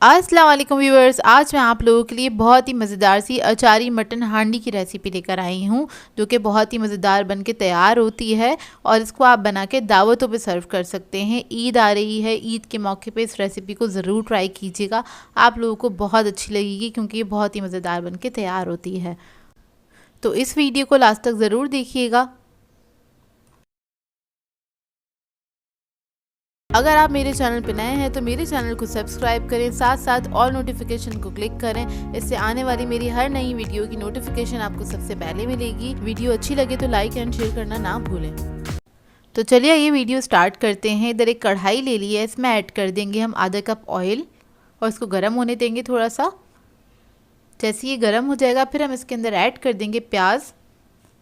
अस्सलाम वालेकुम व्यूअर्स, आज मैं आप लोगों के लिए बहुत ही मज़ेदार सी अचारी मटन हांडी की रेसिपी लेकर आई हूँ, जो कि बहुत ही मज़ेदार बन के तैयार होती है और इसको आप बना के दावतों पे सर्व कर सकते हैं। ईद आ रही है, ईद के मौके पे इस रेसिपी को ज़रूर ट्राई कीजिएगा, आप लोगों को बहुत अच्छी लगेगी क्योंकि ये बहुत ही मज़ेदार बन के तैयार होती है। तो इस वीडियो को लास्ट तक ज़रूर देखिएगा। अगर आप मेरे चैनल पर नए हैं तो मेरे चैनल को सब्सक्राइब करें, साथ साथ ऑल नोटिफिकेशन को क्लिक करें। इससे आने वाली मेरी हर नई वीडियो की नोटिफिकेशन आपको सबसे पहले मिलेगी। वीडियो अच्छी लगे तो लाइक एंड शेयर करना ना भूलें। तो चलिए ये वीडियो स्टार्ट करते हैं। इधर एक कढ़ाई ले ली है, इसमें ऐड कर देंगे हम आधा कप ऑयल और इसको गर्म होने देंगे थोड़ा सा। जैसे ये गर्म हो जाएगा फिर हम इसके अंदर ऐड कर देंगे प्याज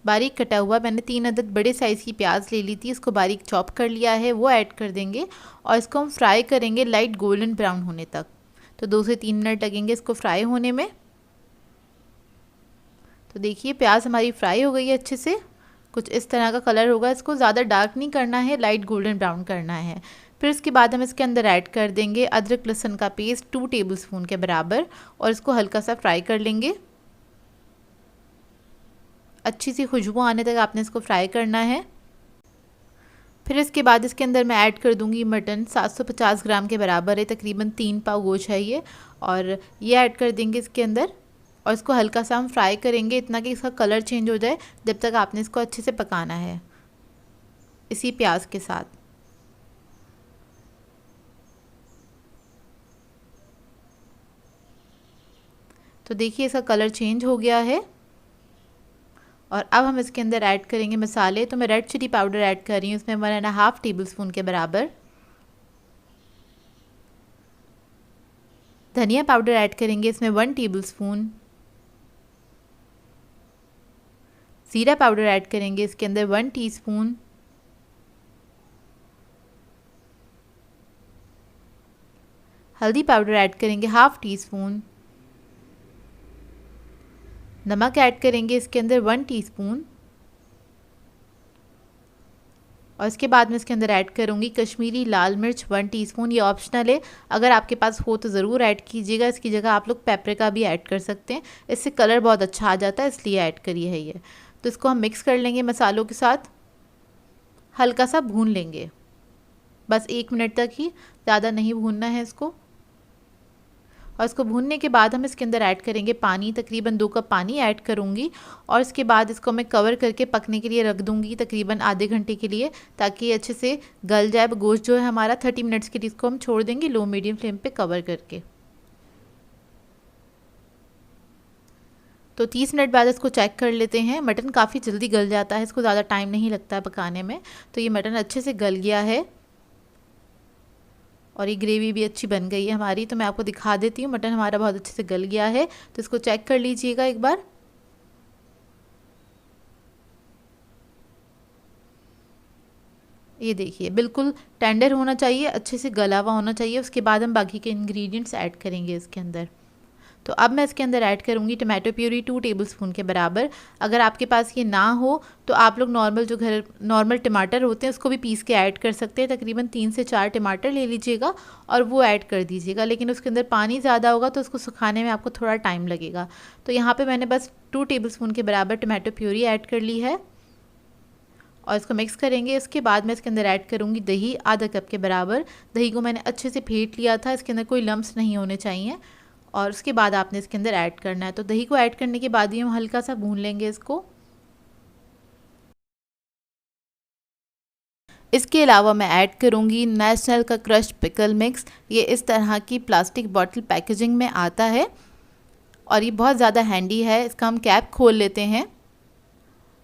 बारीक कटा हुआ। मैंने 3 अदद बड़े साइज़ की प्याज ले ली थी, इसको बारीक चॉप कर लिया है, वो ऐड कर देंगे और इसको हम फ्राई करेंगे लाइट गोल्डन ब्राउन होने तक। तो 2 से 3 मिनट लगेंगे इसको फ्राई होने में। तो देखिए प्याज हमारी फ्राई हो गई है अच्छे से, कुछ इस तरह का कलर होगा। इसको ज़्यादा डार्क नहीं करना है, लाइट गोल्डन ब्राउन करना है। फिर इसके बाद हम इसके अंदर ऐड कर देंगे अदरक लहसुन का पेस्ट 2 टेबलस्पून के बराबर और इसको हल्का सा फ्राई कर लेंगे। अच्छी सी खुशबू आने तक आपने इसको फ्राई करना है। फिर इसके बाद इसके अंदर मैं ऐड कर दूंगी मटन, 750 ग्राम के बराबर है, तकरीबन 3 पाव गोश्त है ये, और ये ऐड कर देंगे इसके अंदर और इसको हल्का सा हम फ्राई करेंगे, इतना कि इसका कलर चेंज हो जाए। जब तक आपने इसको अच्छे से पकाना है इसी प्याज के साथ। तो देखिए इसका कलर चेंज हो गया है और अब हम इसके अंदर ऐड करेंगे मसाले। तो मैं रेड चिली पाउडर ऐड कर रही हूँ, इसमें 1.5 टेबलस्पून के बराबर। धनिया पाउडर ऐड करेंगे इसमें 1 टेबलस्पून। ज़ीरा पाउडर ऐड करेंगे इसके अंदर 1 टीस्पून। हल्दी पाउडर ऐड करेंगे 1/2 टीस्पून। नमक ऐड करेंगे इसके अंदर 1 टीस्पून और इसके बाद मैं इसके अंदर ऐड करूँगी कश्मीरी लाल मिर्च 1 टीस्पून। ये ऑप्शनल है, अगर आपके पास हो तो ज़रूर ऐड कीजिएगा। इसकी जगह आप लोग पेपरिका भी ऐड कर सकते हैं, इससे कलर बहुत अच्छा आ जाता है, इसलिए ऐड करी है ये। तो इसको हम मिक्स कर लेंगे मसालों के साथ, हल्का सा भून लेंगे, बस 1 मिनट तक ही, ज़्यादा नहीं भूनना है इसको। और इसको भूनने के बाद हम इसके अंदर ऐड करेंगे पानी, तकरीबन 2 कप पानी ऐड करूँगी और इसके बाद इसको मैं कवर करके पकने के लिए रख दूँगी तकरीबन आधे घंटे के लिए, ताकि ये अच्छे से गल जाए। गोश्त जो है हमारा 30 मिनट्स के लिए इसको हम छोड़ देंगे लो मीडियम फ्लेम पे कवर करके। तो 30 मिनट बाद इसको चेक कर लेते हैं। मटन काफ़ी जल्दी गल जाता है, इसको ज़्यादा टाइम नहीं लगता है पकाने में। तो ये मटन अच्छे से गल गया है और ये ग्रेवी भी अच्छी बन गई है हमारी। तो मैं आपको दिखा देती हूँ, मटन हमारा बहुत अच्छे से गल गया है। तो इसको चेक कर लीजिएगा एक बार। ये देखिए बिल्कुल टेंडर होना चाहिए, अच्छे से गला हुआ होना चाहिए। उसके बाद हम बाकी के इंग्रेडिएंट्स ऐड करेंगे इसके अंदर। तो अब मैं इसके अंदर ऐड करूँगी टमाटो प्यूरी 2 टेबलस्पून के बराबर। अगर आपके पास ये ना हो तो आप लोग नॉर्मल जो घर नॉर्मल टमाटर होते हैं उसको भी पीस के ऐड कर सकते हैं। तकरीबन 3 से 4 टमाटर ले लीजिएगा और वो ऐड कर दीजिएगा, लेकिन उसके अंदर पानी ज़्यादा होगा तो उसको सुखाने में आपको थोड़ा टाइम लगेगा। तो यहाँ पर मैंने बस 2 टेबलस्पून के बराबर टमाटो प्यूरी ऐड कर ली है और इसको मिक्स करेंगे। इसके बाद मैं इसके अंदर ऐड करूँगी दही, आधा कप के बराबर। दही को मैंने अच्छे से फेंट लिया था, इसके अंदर कोई लम्स नहीं होने चाहिए और उसके बाद आपने इसके अंदर ऐड करना है। तो दही को ऐड करने के बाद ही हम हल्का सा भून लेंगे इसको। इसके अलावा मैं ऐड करूँगी नेशनल का क्रश्ड पिकल मिक्स। ये इस तरह की प्लास्टिक बॉटल पैकेजिंग में आता है और ये बहुत ज़्यादा हैंडी है। इसका हम कैप खोल लेते हैं।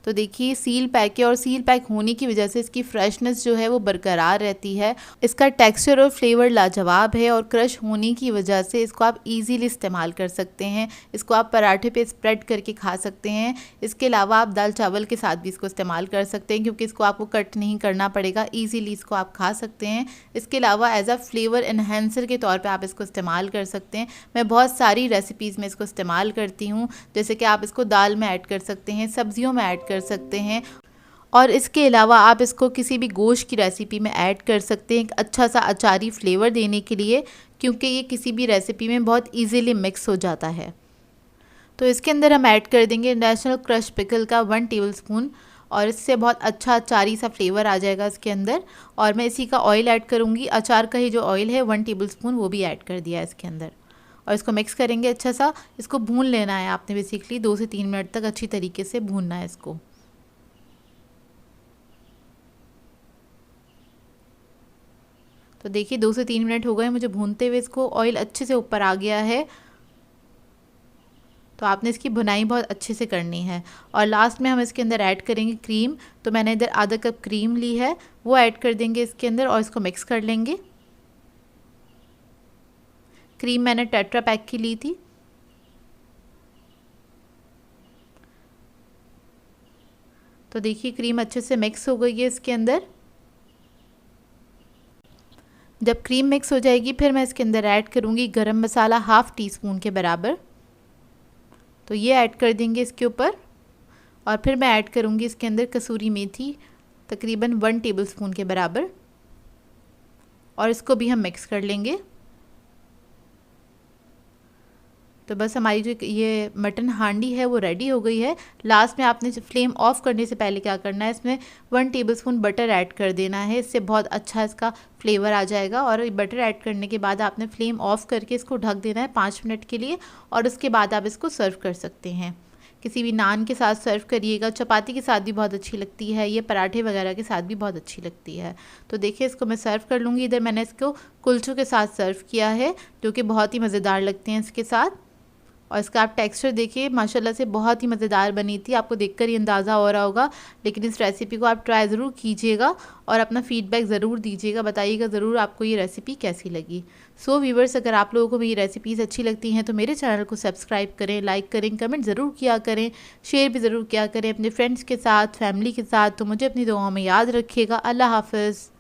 तो देखिए सील पैक है और सील पैक होने की वजह से इसकी फ्रेशनेस जो है वो बरकरार रहती है। इसका टेक्सचर और फ्लेवर लाजवाब है और क्रश होने की वजह से इसको आप इजीली इस्तेमाल कर सकते हैं। इसको आप पराठे पे स्प्रेड करके खा सकते हैं। इसके अलावा आप दाल चावल के साथ भी इसको इस्तेमाल कर सकते हैं, क्योंकि इसको आपको कट नहीं करना पड़ेगा, ईजीली इसको आप खा सकते हैं। इसके अलावा एज अ फ्लेवर इन्हेंसर के तौर पर आप इसको इस्तेमाल कर सकते हैं। मैं बहुत सारी रेसिपीज़ में इसको इस्तेमाल करती हूँ, जैसे कि आप इसको दाल में ऐड कर सकते हैं, सब्जियों में ऐड कर सकते हैं और इसके अलावा आप इसको किसी भी गोश्त की रेसिपी में ऐड कर सकते हैं एक अच्छा सा अचारी फ्लेवर देने के लिए, क्योंकि ये किसी भी रेसिपी में बहुत इजीली मिक्स हो जाता है। तो इसके अंदर हम ऐड कर देंगे नेशनल क्रश पिकल का 1 टेबलस्पून, और इससे बहुत अच्छा अचारी सा फ्लेवर आ जाएगा इसके अंदर। और मैं इसी का ऑयल ऐड करूँगी, अचार का ही जो ऑयल है 1 टेबलस्पून वो भी ऐड कर दिया है इसके अंदर। और इसको मिक्स करेंगे अच्छा सा। इसको भून लेना है आपने, बेसिकली 2 से 3 मिनट तक अच्छी तरीके से भूनना है इसको। तो देखिए 2 से 3 मिनट हो गए मुझे भूनते हुए, इसको ऑयल अच्छे से ऊपर आ गया है। तो आपने इसकी भुनाई बहुत अच्छे से करनी है। और लास्ट में हम इसके अंदर ऐड करेंगे क्रीम। तो मैंने इधर आधा कप क्रीम ली है, वो ऐड कर देंगे इसके अंदर और इसको मिक्स कर लेंगे। क्रीम मैंने टेट्रा पैक की ली थी। तो देखिए क्रीम अच्छे से मिक्स हो गई है इसके अंदर। जब क्रीम मिक्स हो जाएगी फिर मैं इसके अंदर ऐड करूँगी गरम मसाला 1/2 टीस्पून के बराबर। तो ये ऐड कर देंगे इसके ऊपर। और फिर मैं ऐड करूँगी इसके अंदर कसूरी मेथी तकरीबन 1 टेबलस्पून के बराबर, और इसको भी हम मिक्स कर लेंगे। तो बस हमारी जो ये मटन हांडी है वो रेडी हो गई है। लास्ट में आपने फ्लेम ऑफ करने से पहले क्या करना है, इसमें 1 टेबलस्पून बटर ऐड कर देना है, इससे बहुत अच्छा इसका फ्लेवर आ जाएगा। और बटर ऐड करने के बाद आपने फ्लेम ऑफ करके इसको ढक देना है 5 मिनट के लिए, और उसके बाद आप इसको सर्व कर सकते हैं। किसी भी नान के साथ सर्व करिएगा, चपाती के साथ भी बहुत अच्छी लगती है, ये पराठे वगैरह के साथ भी बहुत अच्छी लगती है। तो देखिए इसको मैं सर्व कर लूँगी। इधर मैंने इसको कुलचों के साथ सर्व किया है, जो कि बहुत ही मज़ेदार लगते हैं इसके साथ। और इसका आप टेक्सचर देखिए माशाल्लाह से बहुत ही मज़ेदार बनी थी, आपको देखकर ही अंदाज़ा हो रहा होगा। लेकिन इस रेसिपी को आप ट्राई ज़रूर कीजिएगा और अपना फ़ीडबैक ज़रूर दीजिएगा, बताइएगा ज़रूर आपको ये रेसिपी कैसी लगी। सो व्यूवर्स, अगर आप लोगों को मेरी रेसिपीज़ अच्छी लगती हैं तो मेरे चैनल को सब्सक्राइब करें, लाइक करें, कमेंट ज़रूर किया करें, शेयर भी ज़रूर किया करें अपने फ्रेंड्स के साथ, फैमिली के साथ। तो मुझे अपनी दुआओं में याद रखिएगा। अल्लाह हाफ़िज़।